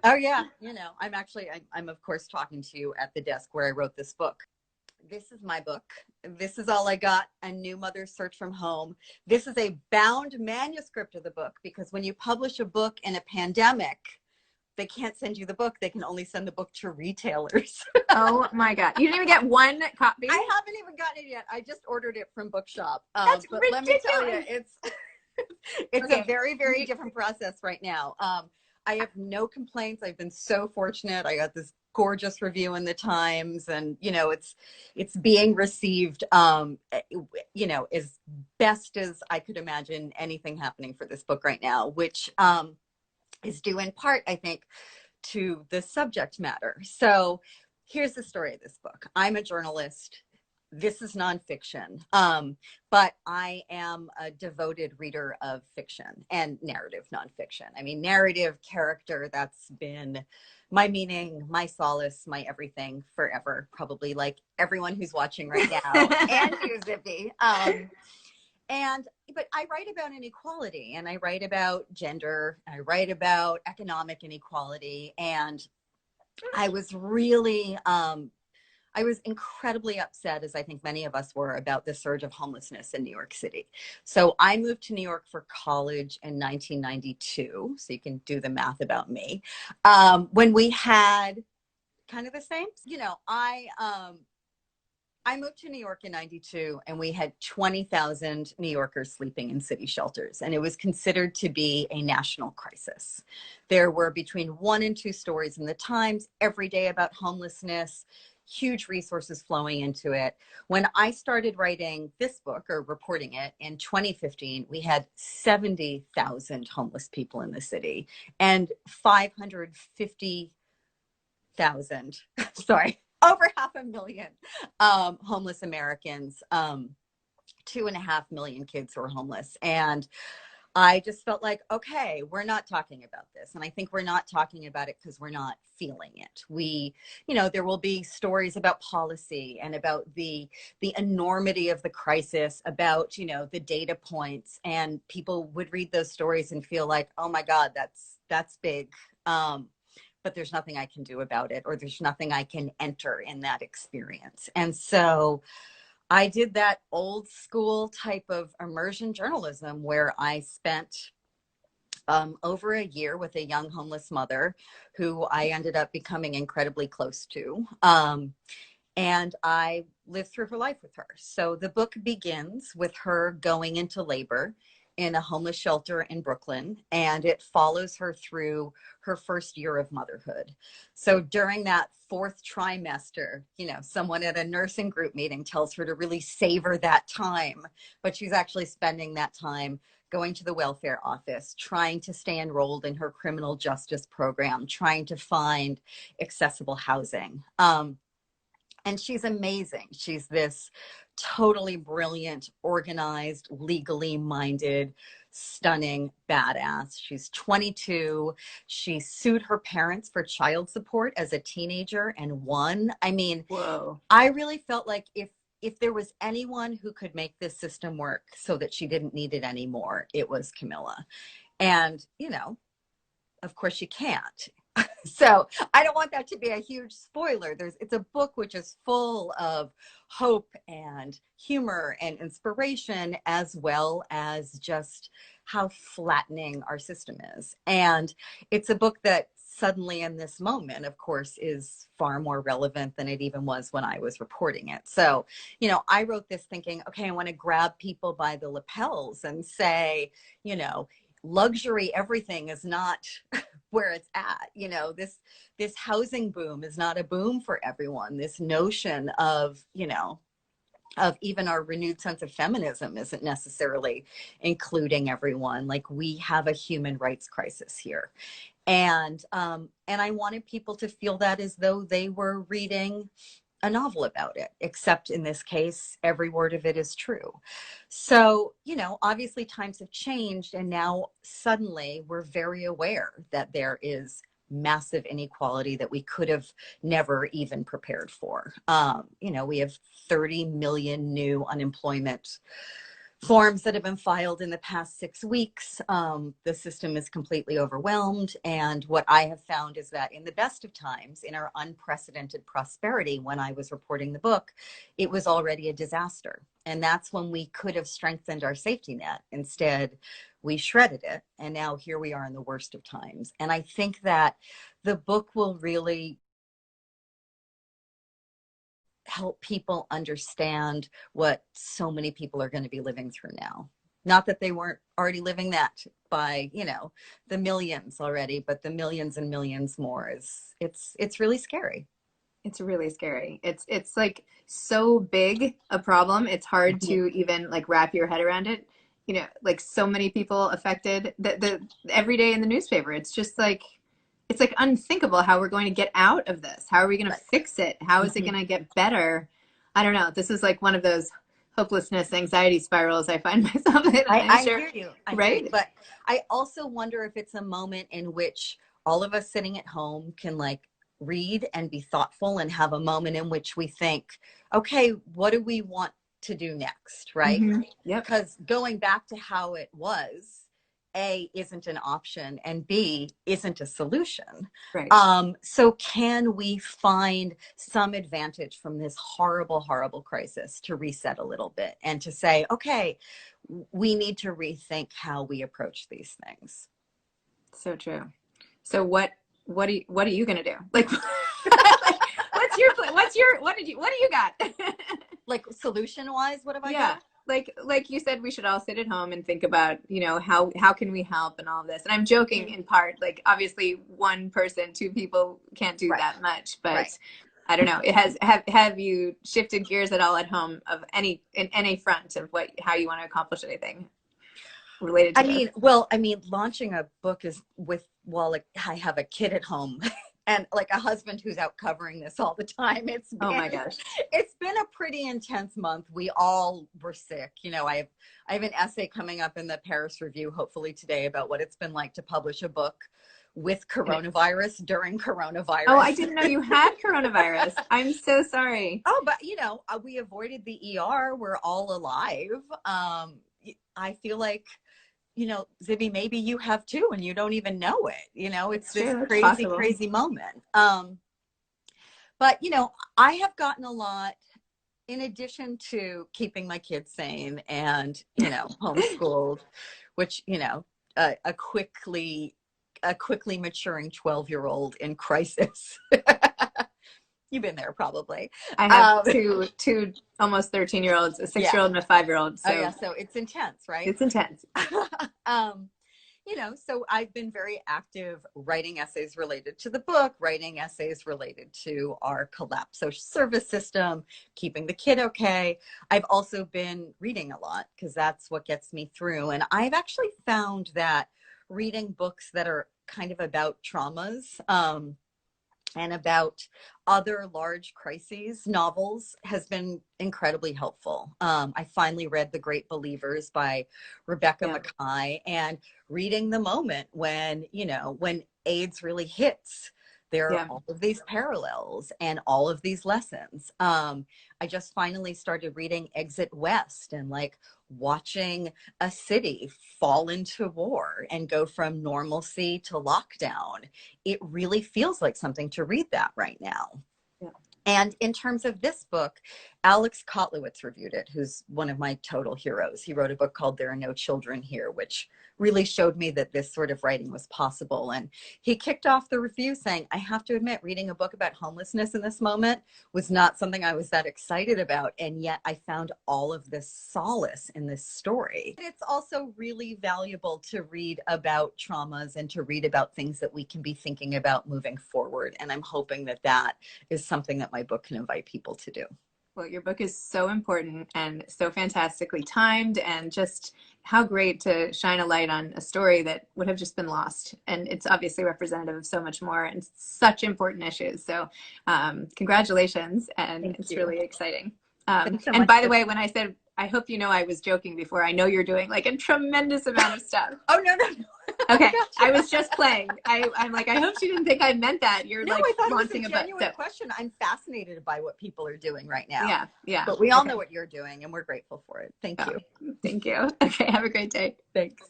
Oh yeah, I'm of course talking to you at the desk where I wrote this book. This is my book. This is all I got. A new mother's search from home. This is a bound manuscript of the book because when you publish a book in a pandemic, they can't send you the book. They can only send the book to retailers. Oh my God. You didn't even get one copy? I haven't even gotten it yet. I just ordered it from Bookshop. That's But ridiculous. let me tell you, it's Okay. a very, very different process right now. I have no complaints. I've been so fortunate. I got this gorgeous review in the Times, and it's being received, as best as I could imagine anything happening for this book right now, which is due in part, I think, to the subject matter. So here's the story of this book. I'm a journalist. This is nonfiction, but I am a devoted reader of fiction and narrative nonfiction. I mean, narrative character, that's been my meaning, my solace, my everything forever, probably like everyone who's watching right now, and you, Zippy. But I write about inequality, and I write about gender, I write about economic inequality, and I was really I was incredibly upset, as I think many of us were, about the surge of homelessness in New York City. So I moved to New York for college in 1992. So you can do the math about me. When we had kind of the same, I moved to New York in 92, and we had 20,000 New Yorkers sleeping in city shelters, and it was considered to be a national crisis. There were between 1 and 2 stories in the Times every day about homelessness, huge resources flowing into it. When I started writing this book or reporting it in 2015, we had 70,000 homeless people in the city and 550,000, sorry, over 500,000 homeless Americans, 2.5 million kids who are homeless. And I just felt like, okay, we're not talking about this. And I think we're not talking about it because we're not feeling it. There will be stories about policy and about the enormity of the crisis, about, the data points. And people would read those stories and feel like, oh my God, that's big. But there's nothing I can do about it, or there's nothing I can enter in that experience. And so I did that old school type of immersion journalism where I spent over a year with a young homeless mother who I ended up becoming incredibly close to. And I lived through her life with her. So the book begins with her going into labor in a homeless shelter in Brooklyn, and it follows her through her first year of motherhood. So during that 4th trimester, someone at a nursing group meeting tells her to really savor that time, but she's actually spending that time going to the welfare office, trying to stay enrolled in her criminal justice program, trying to find accessible housing. And she's amazing. She's this totally brilliant, organized, legally minded, stunning badass. She's 22. She sued her parents for child support as a teenager and won. I mean, Whoa. I really felt like if there was anyone who could make this system work so that she didn't need it anymore, it was Camilla. And, of course you can't. So I don't want that to be a huge spoiler. It's a book which is full of hope and humor and inspiration, as well as just how flattening our system is. And it's a book that suddenly in this moment, of course, is far more relevant than it even was when I was reporting it. So, I wrote this thinking, okay, I want to grab people by the lapels and say, luxury everything is not where it's at. This housing boom is not a boom for everyone. This notion of even our renewed sense of feminism isn't necessarily including everyone. Like, we have a human rights crisis here. And I wanted people to feel that as though they were reading a novel about it, except in this case, every word of it is true. So, obviously times have changed, and now suddenly we're very aware that there is massive inequality that we could have never even prepared for. We have 30 million new unemployment forms that have been filed in the past 6 weeks. The system is completely overwhelmed. And what I have found is that in the best of times, in our unprecedented prosperity, when I was reporting the book, it was already a disaster. And that's when we could have strengthened our safety net. Instead, we shredded it. And now here we are in the worst of times. And I think that the book will really help people understand what so many people are going to be living through now. Not that they weren't already living that by, the millions already, but the millions and millions more it's really scary. It's really scary. It's like so big a problem. It's hard to even like wrap your head around it. Like so many people affected the every day in the newspaper. It's just like, it's like unthinkable how we're going to get out of this. How are we going to fix it? How is it going to get better? I don't know. This is like one of those hopelessness, anxiety spirals I find myself in. I hear you. Right? Hear you. But I also wonder if it's a moment in which all of us sitting at home can like read and be thoughtful and have a moment in which we think, okay, what do we want to do next? Right? Yep. Because going back to how it was, A, isn't an option, and B, isn't a solution. Right. So can we find some advantage from this horrible, horrible crisis to reset a little bit and to say, okay, we need to rethink how we approach these things. So true. So what are you going to do? Like, like, what do you got? Like solution wise, what have I Yeah. got? Like you said, we should all sit at home and think about, how can we help and all of this. And I'm joking in part, like obviously one person, two people can't do that much, but I don't know. It has, have you shifted gears at all at home of in any front of how you want to accomplish anything related to this? Launching a book is like I have a kid at home and like a husband who's out covering this all the time. Oh my gosh. It's been a pretty intense month. We all were sick. I have an essay coming up in the Paris Review, hopefully today, about what it's been like to publish a book with coronavirus during coronavirus. Oh, I didn't know you had coronavirus. I'm so sorry. Oh, but we avoided the ER. We're all alive. I feel like, Zibby, maybe you have too, and you don't even know it. It's this crazy moment. But, I have gotten a lot, in addition to keeping my kids sane and, homeschooled, which, a quickly maturing 12-year-old in crisis. You've been there probably. I have two almost 13-year-olds, a 6-year-old and a 5-year-old. So. So it's intense, right? It's intense. So I've been very active writing essays related to the book, writing essays related to our collapsed social service system, keeping the kid okay. I've also been reading a lot because that's what gets me through. And I've actually found that reading books that are kind of about traumas, and about other large crises, novels, has been incredibly helpful. I finally read The Great Believers by Rebecca Makkai, and reading the moment when AIDS really hits, there are all of these parallels and all of these lessons. I just finally started reading Exit West and like watching a city fall into war and go from normalcy to lockdown. It really feels like something to read that right now. Yeah. And in terms of this book, Alex Kotlowitz reviewed it, who's one of my total heroes. He wrote a book called There Are No Children Here, which really showed me that this sort of writing was possible. And he kicked off the review saying, I have to admit, reading a book about homelessness in this moment was not something I was that excited about. And yet I found all of this solace in this story. It's also really valuable to read about traumas and to read about things that we can be thinking about moving forward. And I'm hoping that that is something that my book can invite people to do. Well, your book is so important and so fantastically timed, and just how great to shine a light on a story that would have just been lost. And it's obviously representative of so much more and such important issues. So congratulations. And Thank it's you. really exciting. So and by the way, when I said, I hope I was joking before, I know you're doing like a tremendous amount of stuff. Oh, no. I Okay, I gotcha. was just playing. I'm like, I hope she didn't think I meant that. You're No, like I thought it was a launching a butt. genuine So, question. I'm fascinated by what people are doing right now. yeah, yeah. But we all know Okay. what you're doing, and we're grateful for it. Thank Oh, you. thank you. Okay, have a great day. Thanks.